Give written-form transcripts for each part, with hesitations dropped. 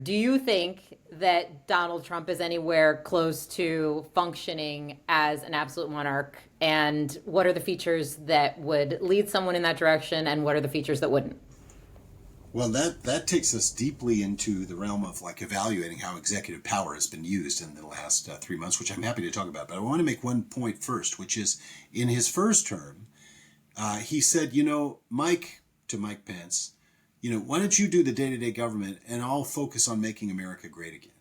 Do you think that Donald Trump is anywhere close to functioning as an absolute monarch? And what are the features that would lead someone in that direction, and what are the features that wouldn't? Well, that takes us deeply into the realm of like evaluating how executive power has been used in the last 3 months, which I'm happy to talk about. But I want to make one point first, which is in his first term, he said, to Mike Pence, why don't you do the day-to-day government and I'll focus on making America great again.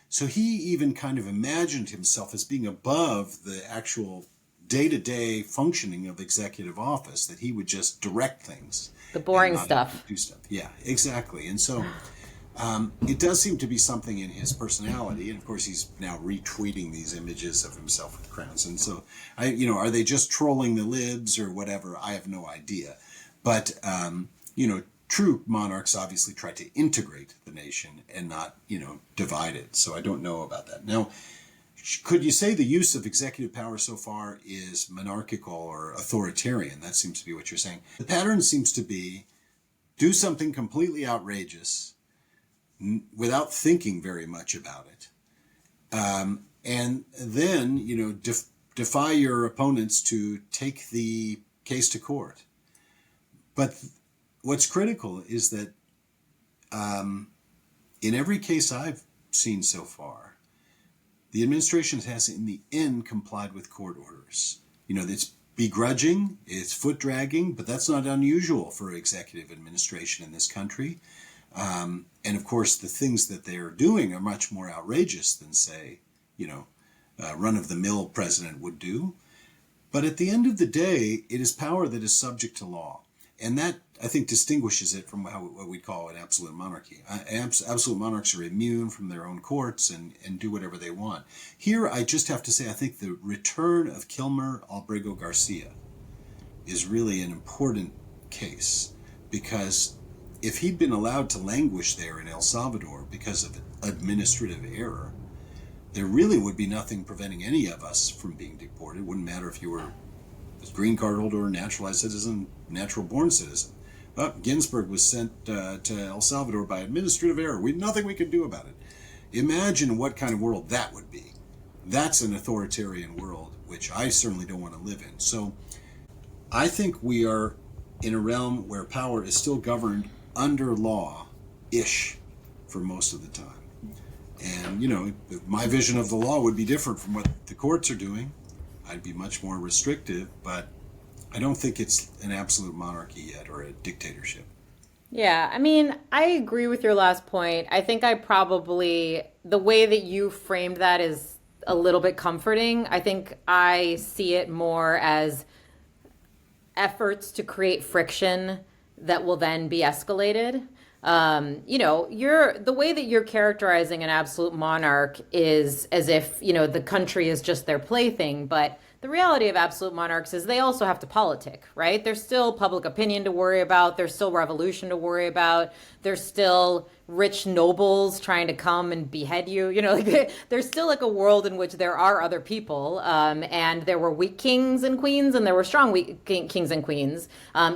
So he even kind of imagined himself as being above the actual day-to-day functioning of executive office, that he would just direct things The and boring not have to stuff. do stuff. Yeah, exactly. And so it does seem to be something in his personality, and of course he's now retweeting these images of himself with crowns. And so, are they just trolling the libs or whatever? I have no idea. But true monarchs obviously try to integrate the nation and not divide it. So I don't know about that. Now, could you say the use of executive power so far is monarchical or authoritarian? That seems to be what you're saying. The pattern seems to be do something completely outrageous without thinking very much about it. And then, defy your opponents to take the case to court. But what's critical is that in every case I've seen so far, the administration has in the end complied with court orders. It's begrudging, it's foot dragging, but that's not unusual for executive administration in this country. And of course, the things that they're doing are much more outrageous than, say, run-of-the-mill president would do. But at the end of the day, it is power that is subject to law. And that, I think, distinguishes it from what we'd call an absolute monarchy. Absolute monarchs are immune from their own courts and do whatever they want. Here, I just have to say, I think the return of Kilmer Albrego Garcia is really an important case, because if he'd been allowed to languish there in El Salvador because of administrative error, there really would be nothing preventing any of us from being deported. It wouldn't matter if you were a green card holder, naturalized citizen, natural born citizen. But Ginsburg was sent to El Salvador by administrative error. Nothing we could do about it. Imagine what kind of world that would be. That's an authoritarian world, which I certainly don't want to live in. So I think we are in a realm where power is still governed under law-ish for most of the time. And, my vision of the law would be different from what the courts are doing. I'd be much more restrictive, but I don't think it's an absolute monarchy yet or a dictatorship. Yeah, I mean, I agree with your last point. I think the way that you framed that is a little bit comforting. I think I see it more as efforts to create friction that will then be escalated. You're the way that you're characterizing an absolute monarch is as if, the country is just their plaything. But the reality of absolute monarchs is they also have to politic, right? There's still public opinion to worry about. There's still revolution to worry about. There's still rich nobles trying to come and behead you. There's still like a world in which there are other people. And there were weak kings and queens, and there were strong kings and queens,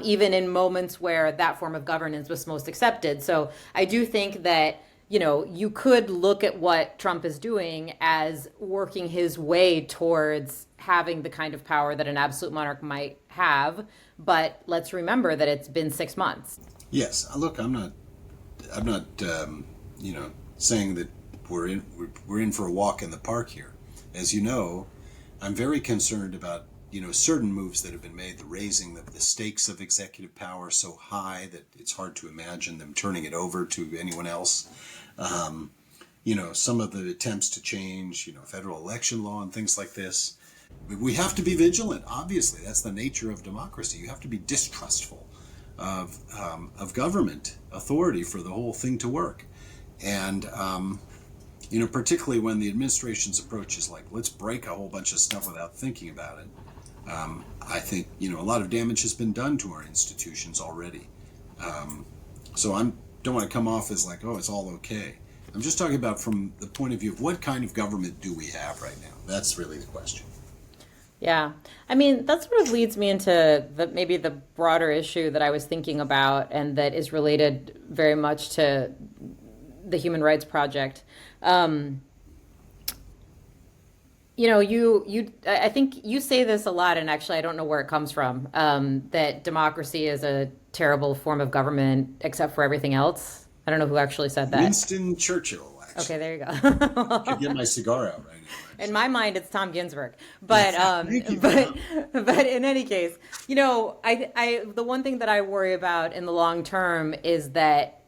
even in moments where that form of governance was most accepted. So I do think that you could look at what Trump is doing as working his way towards having the kind of power that an absolute monarch might have. But let's remember that it's been 6 months. Yes, look, I'm not, saying that we're in for a walk in the park here. As you know, I'm very concerned about certain moves that have been made, the raising of the stakes of executive power so high that it's hard to imagine them turning it over to anyone else. Some of the attempts to change, federal election law and things like this. We have to be vigilant. Obviously, that's the nature of democracy. You have to be distrustful of government authority for the whole thing to work. And particularly when the administration's approach is like, let's break a whole bunch of stuff without thinking about it. I think, a lot of damage has been done to our institutions already. So I don't want to come off as like, oh, it's all okay. I'm just talking about from the point of view of what kind of government do we have right now? That's really the question. Yeah. I mean, that sort of leads me into maybe the broader issue that I was thinking about, and that is related very much to the Human Rights Project. Um, I think you say this a lot, and actually, I don't know where it comes from. That democracy is a terrible form of government, except for everything else. I don't know who actually said that. Winston Churchill, Okay, actually. there you Could go. get my cigar out right now, In actually. my mind, it's Tom Ginsburg. But Thank you for but that. but in any case, I the one thing that I worry about in the long term is that,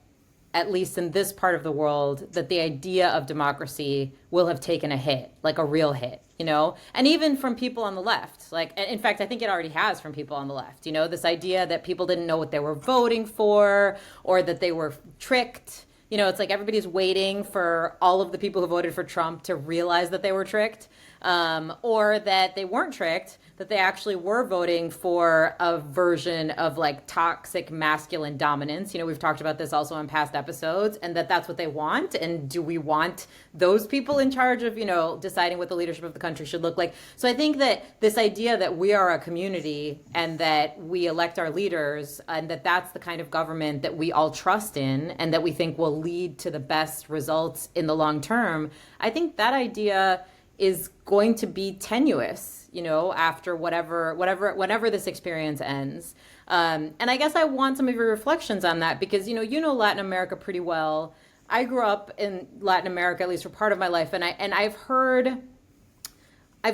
at least in this part of the world, that the idea of democracy will have taken a hit, like a real hit, and even from people on the left. Like, in fact, I think it already has from people on the left, this idea that people didn't know what they were voting for, or that they were tricked. It's like everybody's waiting for all of the people who voted for Trump to realize that they were tricked, or that they weren't tricked, that they actually were voting for a version of like toxic masculine dominance. We've talked about this also in past episodes, and that's what they want. And do we want those people in charge of, deciding what the leadership of the country should look like? So I think that this idea that we are a community and that we elect our leaders, and that's the kind of government that we all trust in and that we think will lead to the best results in the long term, I think that idea is going to be tenuous, after whenever this experience ends. And I guess I want some of your reflections on that because, Latin America pretty well. I grew up in Latin America, at least for part of my life, and I've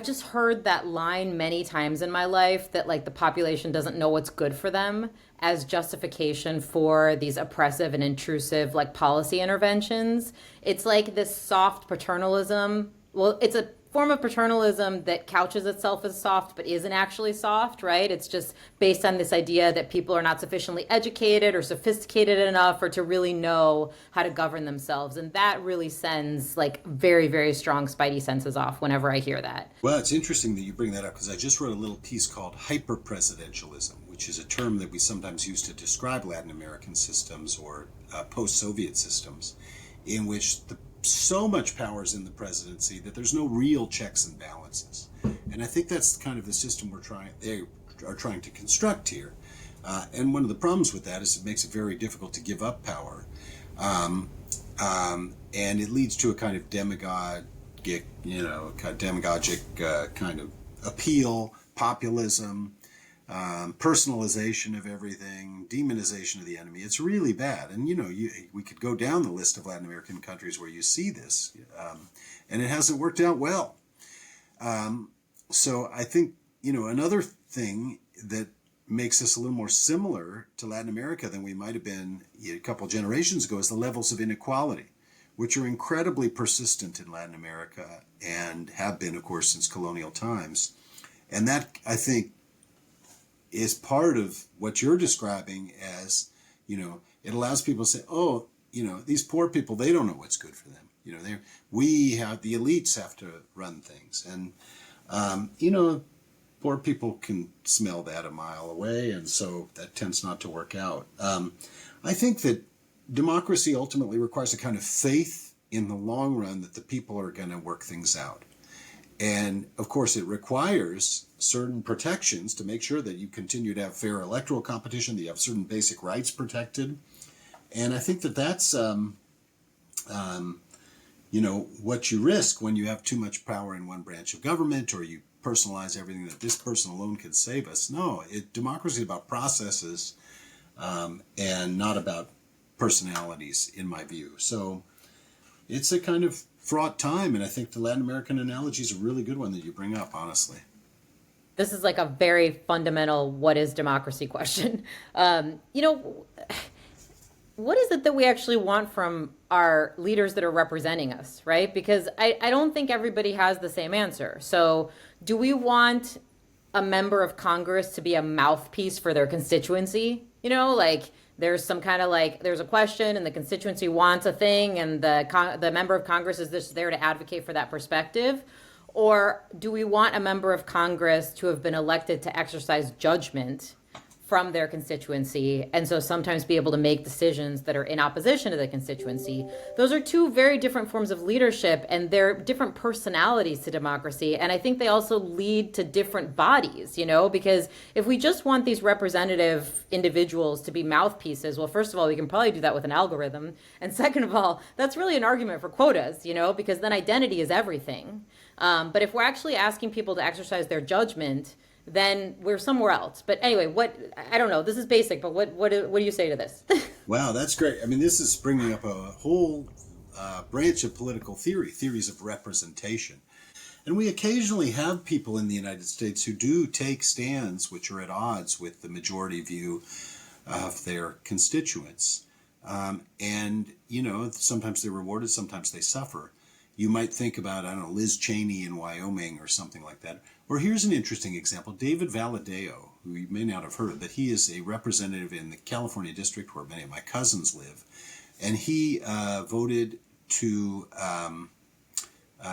just heard that line many times in my life, that like the population doesn't know what's good for them, as justification for these oppressive and intrusive like policy interventions. It's like this soft paternalism. Well, it's a form of paternalism that couches itself as soft but isn't actually soft, right? It's just based on this idea that people are not sufficiently educated or sophisticated enough or to really know how to govern themselves. And that really sends like very, very strong spidey senses off whenever I hear that. Well, it's interesting that you bring that up because I just wrote a little piece called hyper-presidentialism, which is a term that we sometimes use to describe Latin American systems or post-Soviet systems, in which so much power is in the presidency that there's no real checks and balances. And I think that's kind of the system they are trying to construct here. And one of the problems with that is it makes it very difficult to give up power. And it leads to a kind of demagogic kind of appeal, populism, personalization of everything, demonization of the enemy. It's really bad. And, we could go down the list of Latin American countries where you see this, and it hasn't worked out well. So I think, another thing that makes us a little more similar to Latin America than we might have been a couple generations ago is the levels of inequality, which are incredibly persistent in Latin America and have been, of course, since colonial times. And that, I think, is part of what you're describing as, it allows people to say, oh, these poor people, they don't know what's good for them. The elites have to run things. And, poor people can smell that a mile away. And so that tends not to work out. I think that democracy ultimately requires a kind of faith in the long run that the people are going to work things out. And of course, it requires certain protections to make sure that you continue to have fair electoral competition, that you have certain basic rights protected. And I think that that's, what you risk when you have too much power in one branch of government, or you personalize everything that this person alone can save us. No, democracy is about processes and not about personalities, in my view. So it's a kind of fraught time, and I think the Latin American analogy is a really good one that you bring up, honestly. This is like a very fundamental what is democracy question. What is it that we actually want from our leaders that are representing us, right? Because I don't think everybody has the same answer. So do we want a member of Congress to be a mouthpiece for their constituency? Like there's some kind of like, there's a question and the constituency wants a thing and the member of Congress is just there to advocate for that perspective? Or do we want a member of Congress to have been elected to exercise judgment from their constituency, and so sometimes be able to make decisions that are in opposition to the constituency. Those are two very different forms of leadership, and they're different personalities to democracy. And I think they also lead to different bodies, because if we just want these representative individuals to be mouthpieces, well, first of all, we can probably do that with an algorithm. And second of all, that's really an argument for quotas, because then identity is everything. But if we're actually asking people to exercise their judgment, then we're somewhere else. But anyway, I don't know, this is basic, but what do you say to this? Wow, that's great. I mean, this is bringing up a whole branch of political theories of representation. And we occasionally have people in the United States who do take stands which are at odds with the majority view of their constituents. And, sometimes they're rewarded, sometimes they suffer. You might think about, I don't know, Liz Cheney in Wyoming or something like that. Or here's an interesting example, David Valadao, who you may not have heard, but he is a representative in the California district where many of my cousins live. And he voted to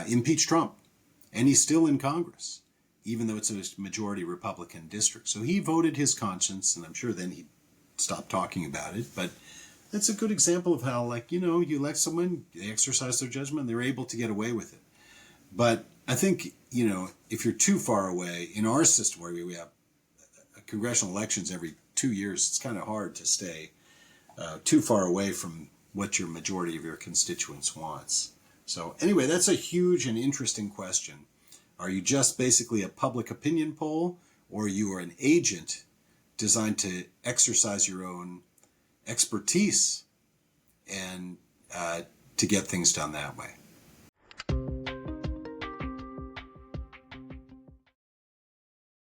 impeach Trump. And he's still in Congress, even though it's a majority Republican district. So he voted his conscience, and I'm sure then he stopped talking about it. But that's a good example of how, you elect someone, they exercise their judgment, they're able to get away with it. But I think, if you're too far away, in our system where we have congressional elections every 2 years, it's kind of hard to stay too far away from what your majority of your constituents wants. So anyway, that's a huge and interesting question. Are you just basically a public opinion poll, or you are an agent designed to exercise your own expertise and to get things done that way?